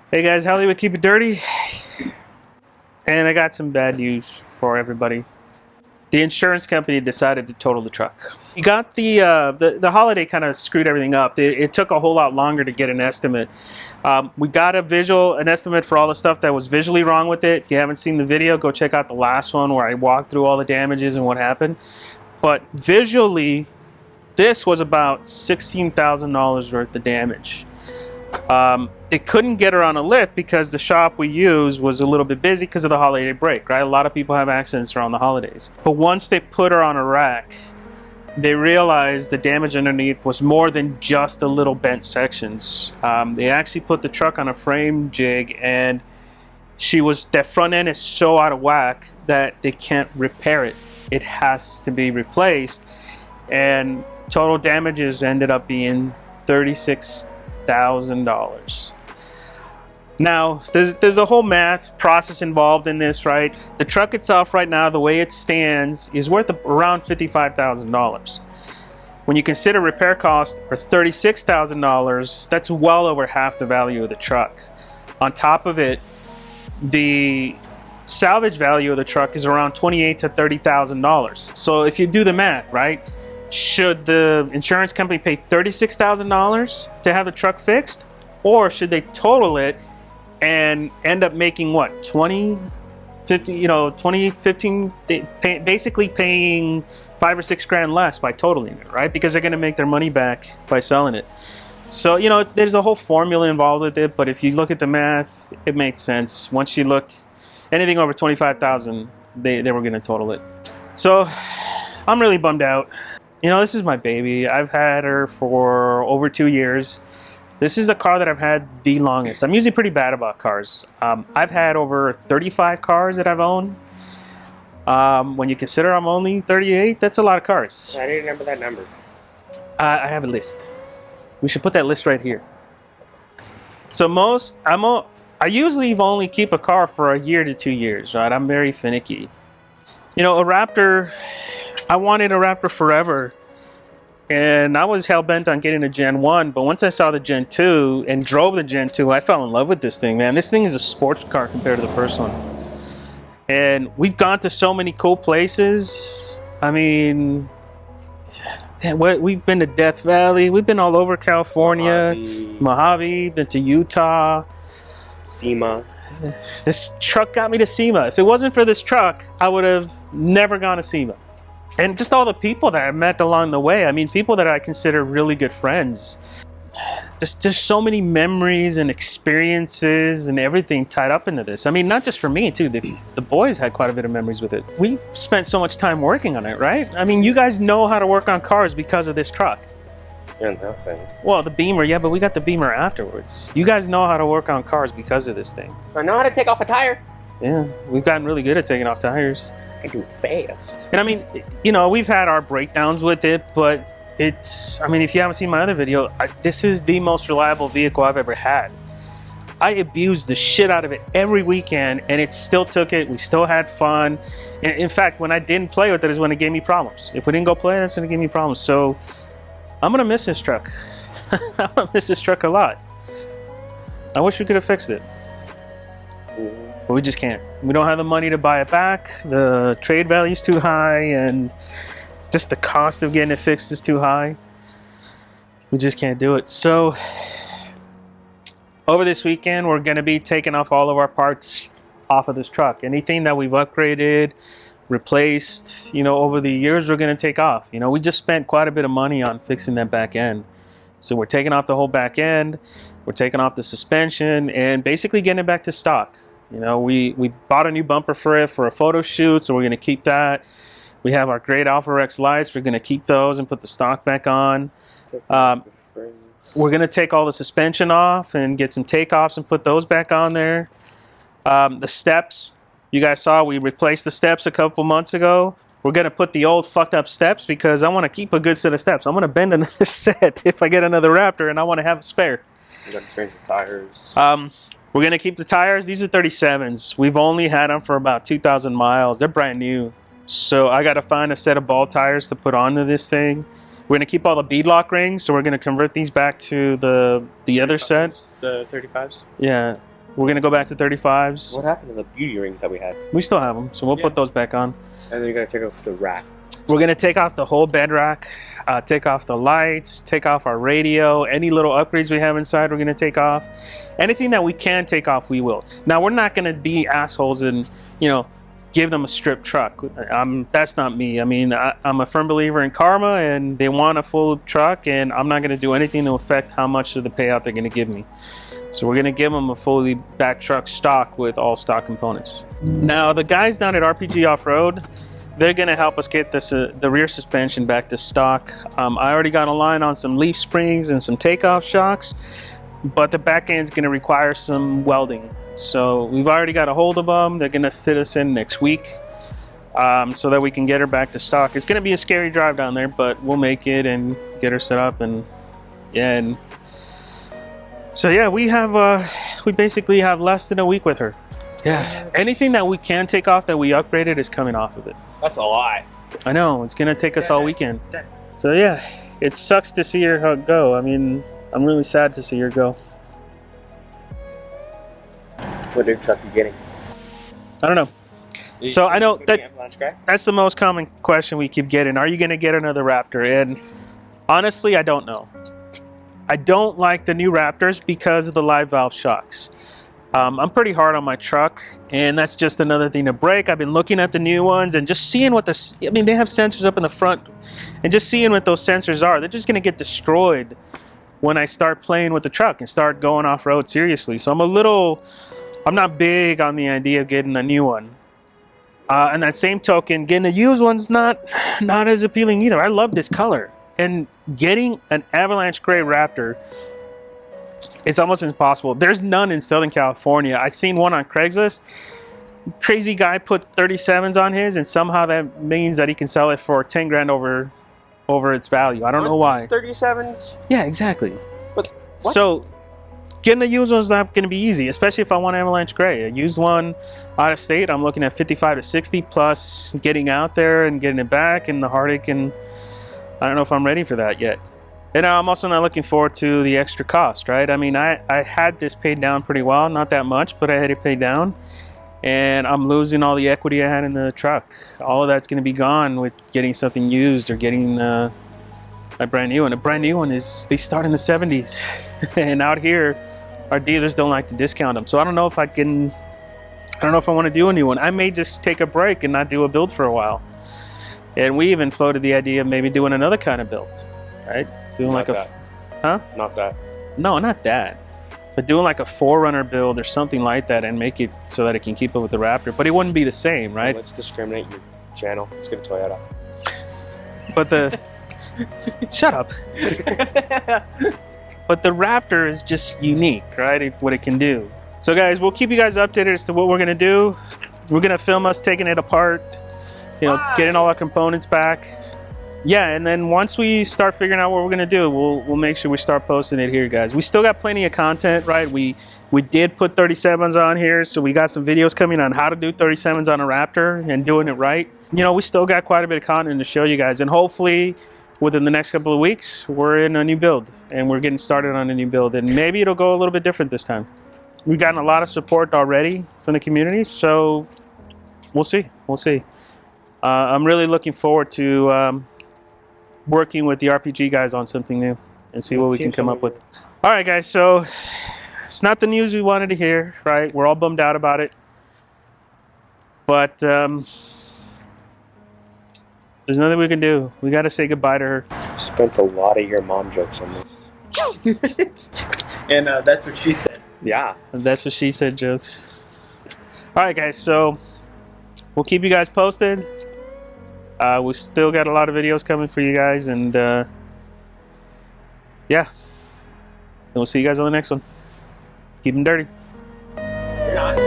Hey guys, Hollywood Keep It Dirty. And I got some bad news for everybody. The insurance company decided to total the truck. You got the holiday kind of screwed everything up. It took a whole lot longer to get an estimate. We got an estimate for all the stuff that was visually wrong with it. If you haven't seen the video, go check out the last one where I walked through all the damages and what happened. But visually, this was about $16,000 worth of damage. They couldn't get her on a lift because the shop we use was a little bit busy because of the holiday break, right? A lot of people have accidents around the holidays. But once they put her on a rack, they realized the damage underneath was more than just the little bent sections. They actually put the truck on a frame jig, and that front end is so out of whack that they can't repair it. It has to be replaced, and total damages ended up being $36,000. Now, there's a whole math process involved in this, right? The truck itself right now, the way it stands, is worth around $55,000. When you consider repair costs are $36,000, that's well over half the value of the truck. On top of it, the salvage value of the truck is around $28,000 to $30,000. So if you do the math, right? Should the insurance company pay $36,000 to have the truck fixed? Or should they total it and end up making what, 20, 15, basically paying $5 or $6 grand less by totaling it, right? Because they're going to make their money back by selling it. So, there's a whole formula involved with it, but if you look at the math, it makes sense. Once you look anything over 25,000, they were going to total it. So I'm really bummed out. This is my baby. I've had her for over 2 years. This is a car that I've had the longest. I'm usually pretty bad about cars. I've had over 35 cars that I've owned. When you consider I'm only 38, that's a lot of cars. I didn't remember that number. I have a list. We should put that list right here. So I usually only keep a car for a year to 2 years, right? I'm very finicky. A Raptor, I wanted a Raptor forever. And I was hell-bent on getting a Gen 1, but once I saw the Gen 2 and drove the Gen 2, I fell in love with this thing, man. This thing is a sports car compared to the first one. And we've gone to so many cool places. I mean, we've been to Death Valley. We've been all over California, Mojave, been to Utah. SEMA. This truck got me to SEMA. If it wasn't for this truck, I would have never gone to SEMA. And just all the people that I met along the way. I mean, people that I consider really good friends. There's so many memories and experiences and everything tied up into this. I mean, not just for me, too. The boys had quite a bit of memories with it. We spent so much time working on it, right? I mean, you guys know how to work on cars because of this truck. Yeah, nothing. Well, the Beamer, yeah, but we got the Beamer afterwards. You guys know how to work on cars because of this thing. I know how to take off a tire. Yeah, we've gotten really good at taking off tires. I do it fast. And I mean, we've had our breakdowns with it, but I mean, if you haven't seen my other video, this is the most reliable vehicle I've ever had. I abused the shit out of it every weekend, and it still took it. We still had fun. And in fact, when I didn't play with it is when it gave me problems. If we didn't go play, that's when it gave me problems. So I'm going to miss this truck. I'm going to miss this truck a lot. I wish we could have fixed it. But we just can't. We don't have the money to buy it back. The trade value is too high, and just the cost of getting it fixed is too high. We just can't do it. So over this weekend, we're going to be taking off all of our parts off of this truck. Anything that we've upgraded, replaced, over the years, we're going to take off. We just spent quite a bit of money on fixing that back end. So we're taking off the whole back end. We're taking off the suspension and basically getting it back to stock. We bought a new bumper for it for a photo shoot, so we're going to keep that. We have our great Alpha Rex lights. We're going to keep those and put the stock back on. We're going to take all the suspension off and get some takeoffs and put those back on there. The steps, you guys saw we replaced the steps a couple months ago. We're going to put the old fucked up steps because I want to keep a good set of steps. I'm going to bend another set if I get another Raptor, and I want to have a spare. You got to change the tires. We're going to keep the tires. These are 37s. We've only had them for about 2,000 miles. They're brand new. So I got to find a set of ball tires to put onto this thing. We're going to keep all the beadlock rings, so we're going to convert these back to the other set. The 35s? Yeah. We're gonna go back to 35s. What happened to the beauty rings that we had? We still have them, so we'll put those back on. And then you're gonna take off the rack. We're gonna take off the whole bed rack, take off the lights, take off our radio, any little upgrades we have inside we're gonna take off. Anything that we can take off, we will. Now we're not gonna be assholes and, you know, give them a stripped truck. That's not me. I mean, I'm a firm believer in karma, and they want a full truck, and I'm not gonna do anything to affect how much of the payout they're gonna give me. So we're gonna give them a fully back truck stock with all stock components. Now the guys down at RPG Off-Road, they're gonna help us get this the rear suspension back to stock. I already got a line on some leaf springs and some takeoff shocks, but the back end's gonna require some welding. So we've already got a hold of them. They're gonna fit us in next week, so that we can get her back to stock. It's gonna be a scary drive down there, but we'll make it and get her set up. And yeah, and so yeah, we basically have less than a week with her. Yeah, anything that we can take off that we upgraded is coming off of it. That's a lot. I know, it's gonna take us all weekend. So yeah, it sucks to see her go. I mean, I'm really sad to see her go. What new truck are you getting? I don't know. So I know that Avalanche that's the most common question we keep getting. Are you gonna get another Raptor? And honestly, I don't know. I don't like the new Raptors because of the live valve shocks. I'm pretty hard on my truck, and that's just another thing to break. I've been looking at the new ones and just seeing what I mean, they have sensors up in the front, and just seeing what those sensors are. They're just going to get destroyed when I start playing with the truck and start going off-road seriously. So I'm not big on the idea of getting a new one. And that same token, getting a used one's not as appealing either. I love this color. And getting an Avalanche Gray Raptor, it's almost impossible. There's none in Southern California. I seen one on Craigslist. Crazy guy put 37s on his, and somehow that means that he can sell it for 10 grand over its value. I don't know why. 37s? Yeah, exactly. But what? So getting a used one's not going to be easy, especially if I want Avalanche Gray. A used one out of state, I'm looking at 55 to 60 plus getting out there and getting it back, and the heartache, and I don't know if I'm ready for that yet. And I'm also not looking forward to the extra cost, right? I mean, I had this paid down pretty well, not that much, but I had it paid down, and I'm losing all the equity I had in the truck. All of that's going to be gone with getting something used or getting a brand new one. A brand new one they start in the 70s, and out here, our dealers don't like to discount them. So I don't know if I want to do a new one. I may just take a break and not do a build for a while. And we even floated the idea of maybe doing another kind of build, right? Doing Not like that. Huh? Not that. No, not that. But doing like a 4Runner build or something like that and make it so that it can keep up with the Raptor. But it wouldn't be the same, right? Let's discriminate your channel. Let's get a Toyota. But the... Shut up. But the Raptor is just unique, right? What it can do. So guys, we'll keep you guys updated as to what we're going to do. We're going to film us taking it apart. You know, getting all our components back. Yeah, and then once we start figuring out what we're gonna do, we'll make sure we start posting it here, guys. We still got plenty of content, right? We did put 37s on here, so we got some videos coming on how to do 37s on a Raptor and doing it right. You know, we still got quite a bit of content to show you guys, and hopefully within the next couple of weeks, we're in a new build, and we're getting started on a new build, and maybe it'll go a little bit different this time. We've gotten a lot of support already from the community, so we'll see. We'll see. I'm really looking forward to working with the RPG guys on something new and see what we can come up with. All right, guys, so it's not the news we wanted to hear, right? We're all bummed out about it. But there's nothing we can do. We got to say goodbye to her. Spent a lot of your mom jokes on this. And that's what she said. Yeah. That's what she said jokes. All right, guys, so we'll keep you guys posted. We still got a lot of videos coming for you guys, and yeah, and we'll see you guys on the next one. Keep them dirty. You're not.